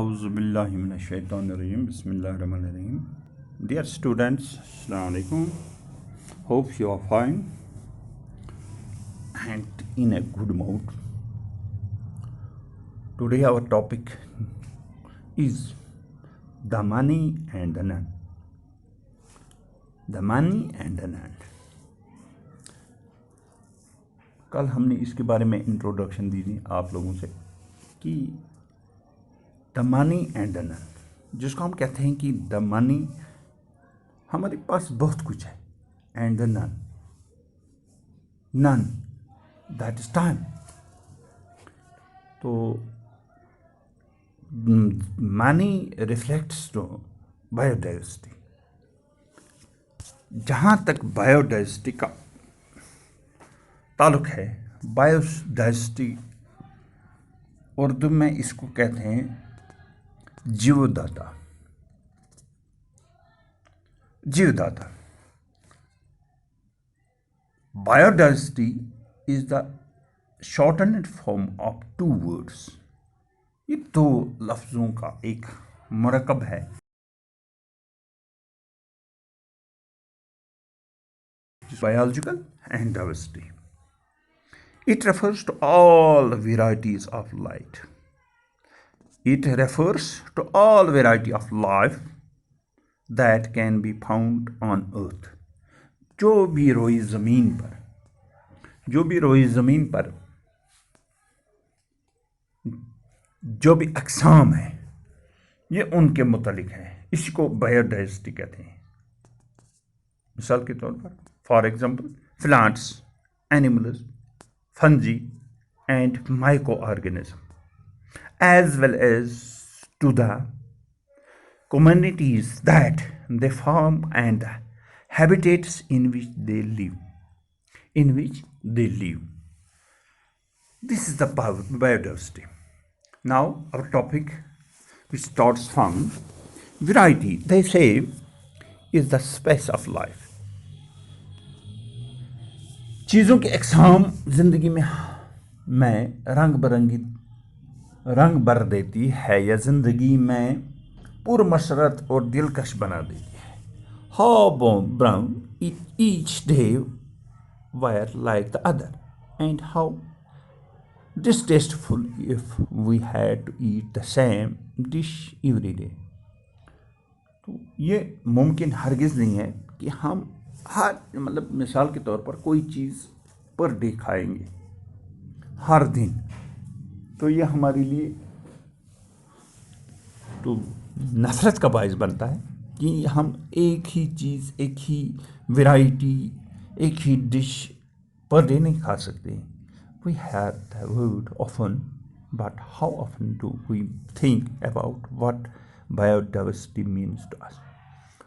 Auzubillahiminash-shaytanir-rajim. Bismillahir-rahmanir-rahim. Dear students, Assalamu alaikum. Hope you are fine and in a good mood. Today our topic is the money and the nun. The money and the nun. कल हमने इसके बारे में introduction दी थी आप लोगों से कि the money and the none, जिसको हम कहते हैं कि द मनी हमारे पास बहुत कुछ है and the none none that is time. तो मनी रिफ्लेक्ट्स टू बायोडाइवर्सिटी। जहाँ तक बायोडाइवर्सिटी का ताल्लुक है, बायोडाइवर्सिटी उर्दू में इसको कहते हैं जीवदाता। जीवदाता biodiversity is the shortened form of two words. ये दो लफ्जों का एक मरकब है। Biological and diversity, it refers to all varieties of light. It refers to all variety of life that can be found on earth. जो भी रोई ज़मीन पर जो भी अक़साम है, ये उनके मुतालिक है। इसको बायोडाइवर्सिटी कहते हैं। मिसाल के तौर पर for example plants, animals, fungi and microorganisms, as well as to the communities that they form and the habitats in which they live. This is the biodiversity. Now our topic, which starts from variety, they say, is the space of life. चीज़ों की अक़साम ज़िंदगी में रंग भर देती है या ज़िंदगी में पुरमसरत और दिलकश बना देती है। How brown each day were like the other, and how distasteful if we had to eat the same dish every day. तो ये मुमकिन हरगिज़ नहीं है कि हम मिसाल के तौर पर कोई चीज़ पर डे खाएंगे हर दिन, तो ये हमारे लिए तो नफ़रत का बायस बनता है कि हम एक ही चीज़, एक ही वैरायटी, एक ही डिश पर डे नहीं खा सकते। We have the word often, but how often do we think about what biodiversity means to us.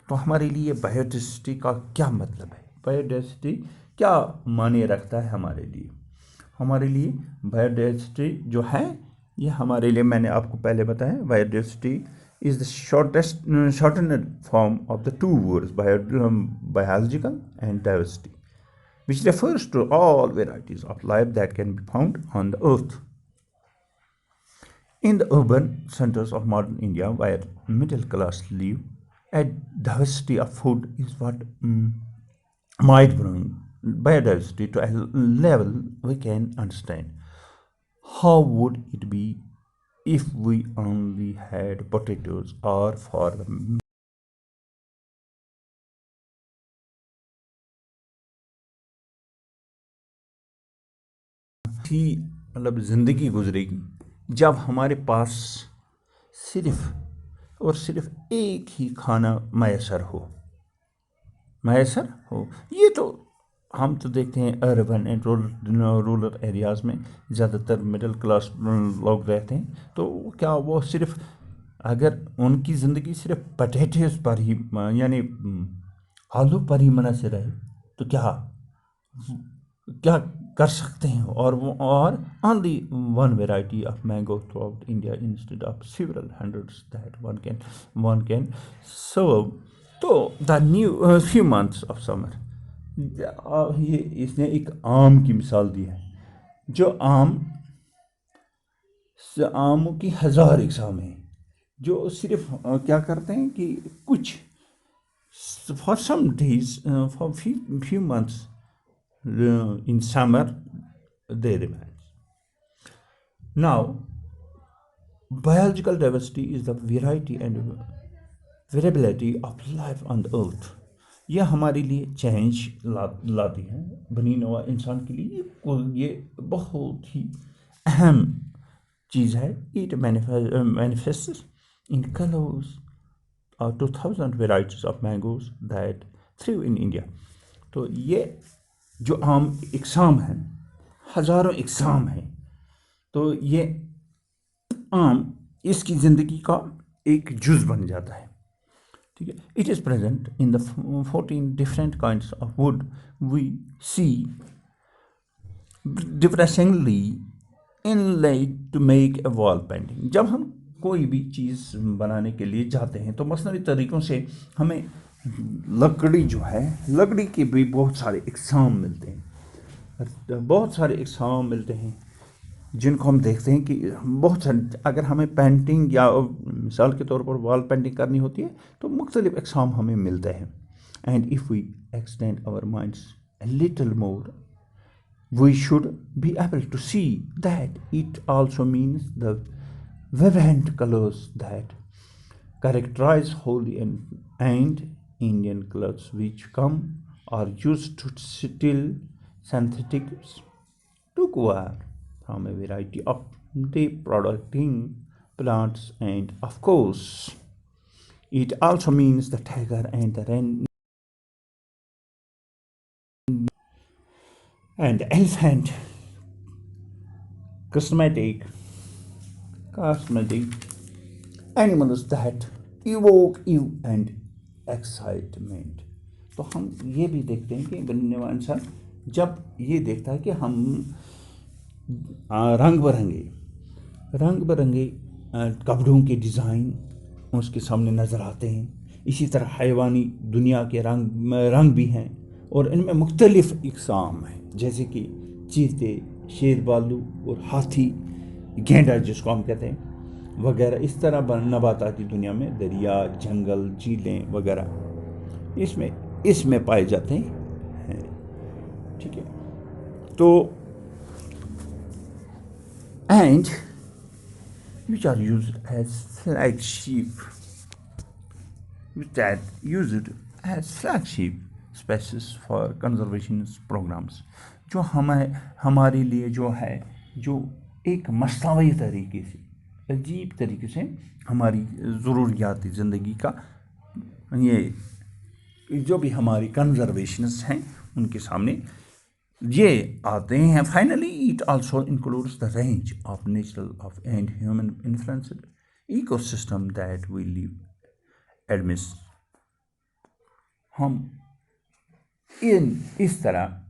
तो हमारे लिए बायोडाइवर्सिटी का क्या मतलब है, बायोडाइवर्सिटी क्या माने रखता है हमारे लिए बायोडाइवर्सिटी जो है, ये हमारे लिए, मैंने आपको पहले बताया, biodiversity is the shortened form of the two words biological and diversity, which refers to all varieties of life that can be found on the earth. In the urban centers of modern India, where middle class live, a diversity of food is what might bring biodiversity to a level we can understand. How would it be if we only had potatoes, or for the ज़िंदगी गुजरेगी जब हमारे पास सिर्फ और सिर्फ एक ही खाना मैसर हो। ये तो हम तो देखते हैं अर्बन एंड रूरल एरियाज़ में ज़्यादातर मिडिल क्लास लोग रहते हैं। तो क्या वो सिर्फ, अगर उनकी ज़िंदगी सिर्फ पोटैटोज़ पर ही यानी आलू पर ही मुनहसर रहे, तो क्या कर सकते हैं। और only one variety of mango throughout India instead of several hundreds that one can serve. तो the new few months of summer, ये इसने एक आम की मिसाल दी है। जो आमों की 1000 इकसाम हैं, जो सिर्फ क्या करते हैं कि कुछ for some days for few months in summer they remain. Now biological diversity is the variety and variability of life on the earth. यह हमारे लिए चेंज लाती है बनी नवा इंसान के लिए। ये बहुत ही अहम चीज़ है। इट मैनिफेस्ट्स इन कलर्स और 2000 varieties of mangoes that thrive in India. तो ये जो आम इकसाम हैं, हज़ारों इकसाम हैं, तो ये आम इसकी ज़िंदगी का एक जुज़ बन जाता है। ठीक है। It is present in the 14 different kinds of wood we see depressingly inlaid to make a wall painting. जब हम कोई भी चीज़ बनाने के लिए जाते हैं तो मसनवी तरीक़ों से हमें लकड़ी जो है, लकड़ी के भी बहुत सारे इकसाम मिलते हैं, बहुत सारे इकसाम मिलते हैं जिनको हम देखते हैं कि बहुत सारे, अगर हमें पेंटिंग या मिसाल के तौर पर वॉल पेंटिंग करनी होती है तो मुख्तलिफ इकसाम हमें मिलते हैं। And if we extend our minds a little more, we should be able to see that it also means the vibrant colors that characterize holy and Indian clothes, which come are used to still synthetics to cover from a variety of reproducing plants, and of course it also means the tiger and the wren and the elephant cosmetic animals that evoke you and excitement। तो हम ये भी देखते हैं कि बनने वाला इंसान जब ये देखता है कि हम रंग बिरंगे कपड़ों के डिज़ाइन उसके सामने नज़र आते हैं। इसी तरह हैवानी दुनिया के रंग भी हैं और इनमें मुख्तलिफ इकसाम हैं, जैसे कि चीते, शेर बालू और हाथी, गेंडा जिसको हम कहते हैं वगैरह। इस तरह नबाताती दुनिया में दरिया, जंगल, झीलें वगैरह इसमें पाए जाते हैं। ठीक है। तो and which are used as flagship species for conservation programs, जो हमारे लिए जो है, जो एक मसनवी तरीके से, अजीब तरीके से हमारी ज़रूरियात ज़िंदगी का ये जो भी हमारी कंजर्वेशंस हैं उनके सामने ये आते हैं। Finally it also includes the range of natural of and human influenced ecosystem that we live amidst. हम इस तरह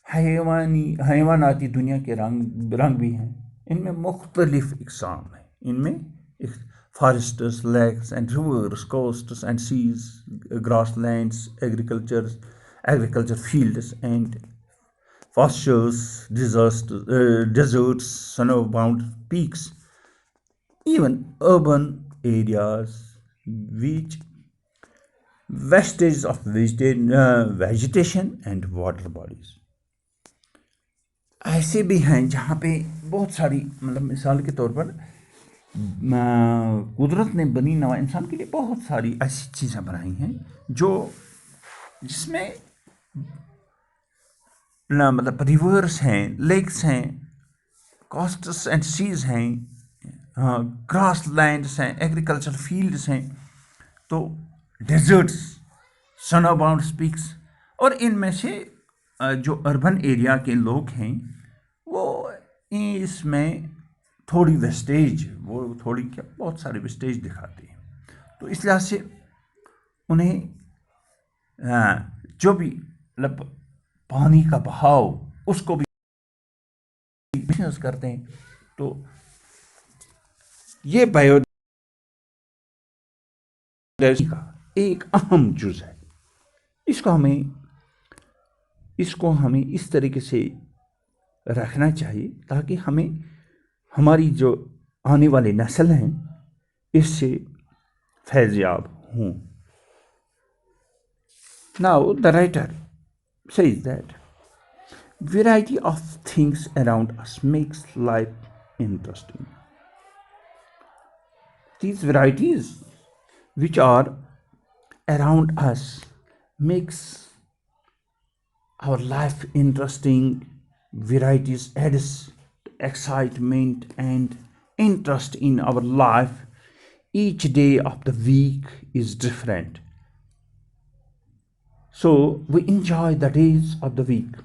हैवानाती दुनिया के रंग भी हैं, इनमें मुख्तलिफ इकसाम हैं। इनमें forests, lakes and rivers, coasts and seas, grasslands, agriculture fields and pastures, deserts, snow-bound peaks, even urban areas, which vestiges of vegetation and water bodies। ऐसे भी हैं जहाँ पे बहुत सारी, मतलब मिसाल के तौर पर कुदरत ने बनी नवा इंसान के लिए बहुत सारी ऐसी चीज़ें बनाई हैं जिसमें मतलब रिवर्स हैं, लेक्स हैं, कोस्ट्स एंड सीज हैं, ग्रास लैंड्स हैं, एग्रीकल्चर फील्ड्स हैं, तो डेजर्ट्स, सनोबाउंड स्पीक्स। और इनमें से जो अर्बन एरिया के लोग हैं वो इसमें थोड़ी वेस्टेज, बहुत सारे वेस्टेज दिखाते हैं। तो इस लिहाज से उन्हें जो भी मतलब पानी का बहाव उसको भी बिजनेस करते हैं। तो ये बायोडाइवर्सिटी का एक अहम जुज़ है। इसको हमें इस तरीके से रखना चाहिए ताकि हमारी जो आने वाली नस्ल हैं इससे फैज़याब हूँ. Now the writer says that variety of things around us makes life interesting. These varieties which are around us makes our life interesting. Varieties adds excitement and interest in our life. Each day of the week is different, so we enjoy the days of the week.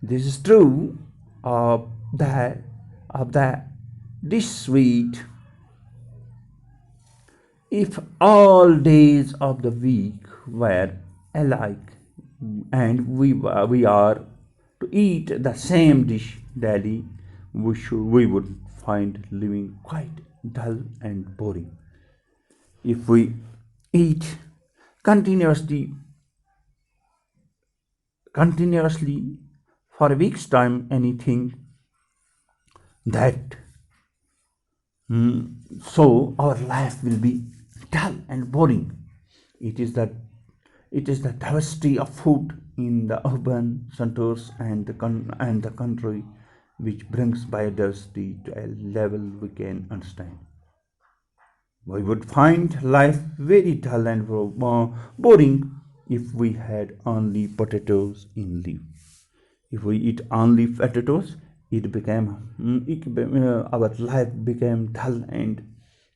This is true of the dish sweet. If all days of the week were alike and we are to eat the same dish daily, we would find living quite dull and boring. If we eat continuously continuously for a week's time anything that so our life will be dull and boring. It is the diversity of food in the urban centers and the country which brings biodiversity to a level we can understand. We would find life very dull and boring if we had only potatoes in leaf. If we eat only potatoes, our life became dull and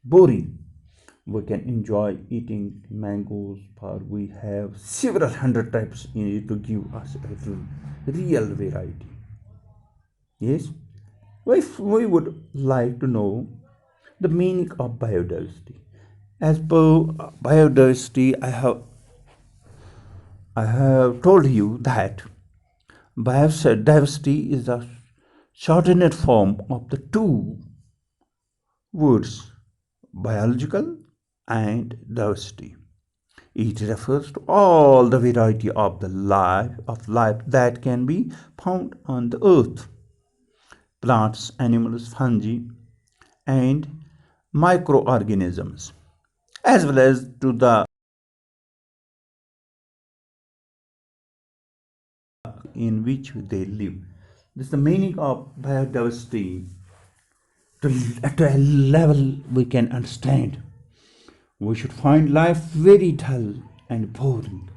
boring. We can enjoy eating mangoes, for we have several hundred types in it to give us a real variety. Yes, if we would like to know the meaning of biodiversity. As per biodiversity, I have told you that biodiversity is the shortened form of the two words biological and diversity. It refers to all the variety of life that can be found on the earth. Plants, animals, fungi, and microorganisms, as well as to the in which they live. This is the meaning of biodiversity. At a level we can understand, we should find life very dull and boring.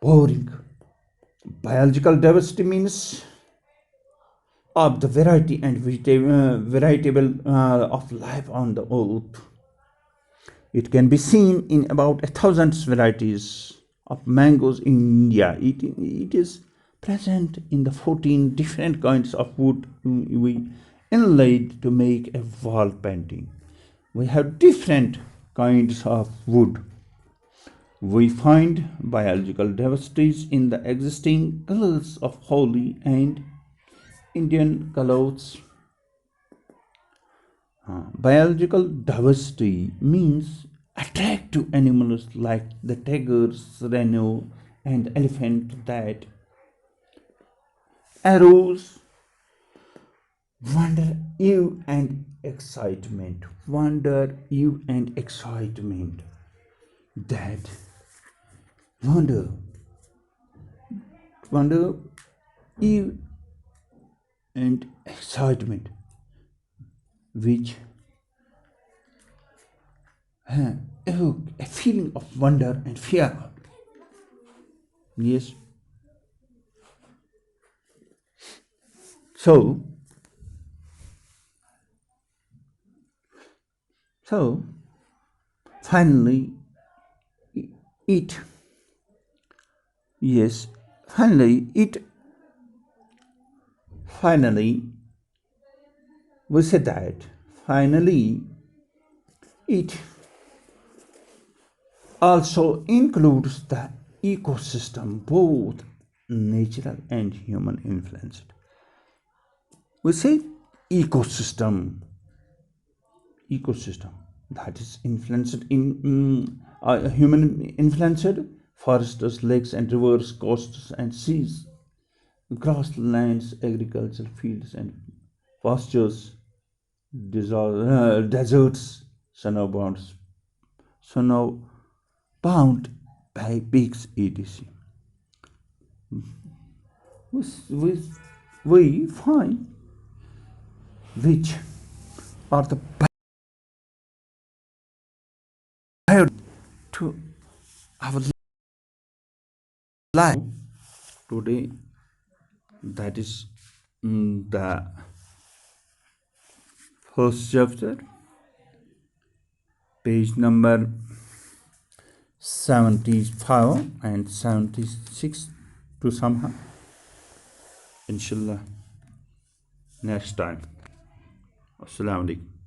Boring. Biological diversity means of the variety and variable of life on the earth. It can be seen in about 1,000 varieties of mangoes in India. It is present in the 14 different kinds of wood we inlaid to make a wall painting. We have different kinds of wood. We find biological diversities in the existing colors of holy and Indian colors. Biological diversity means attractive animals like the tigers, rhino, and elephant that arouse wonder, you and excitement. Wonder, you and excitement. That wonder, wonder, you and excitement, which evoke a feeling of wonder and fear. Yes. So, so finally, it, yes, finally, we said that, finally, it also includes the ecosystem, both natural and human influenced. We say ecosystem that is influenced in human influenced forests, lakes and rivers, coasts and seas, grasslands, agricultural fields and pastures, deserts, snowbound by peaks, etc. We, we find which are the bio to our life today. That is the first chapter, page number 75 and 76 to somehow. Inshallah, next time. Assalamu alaikum.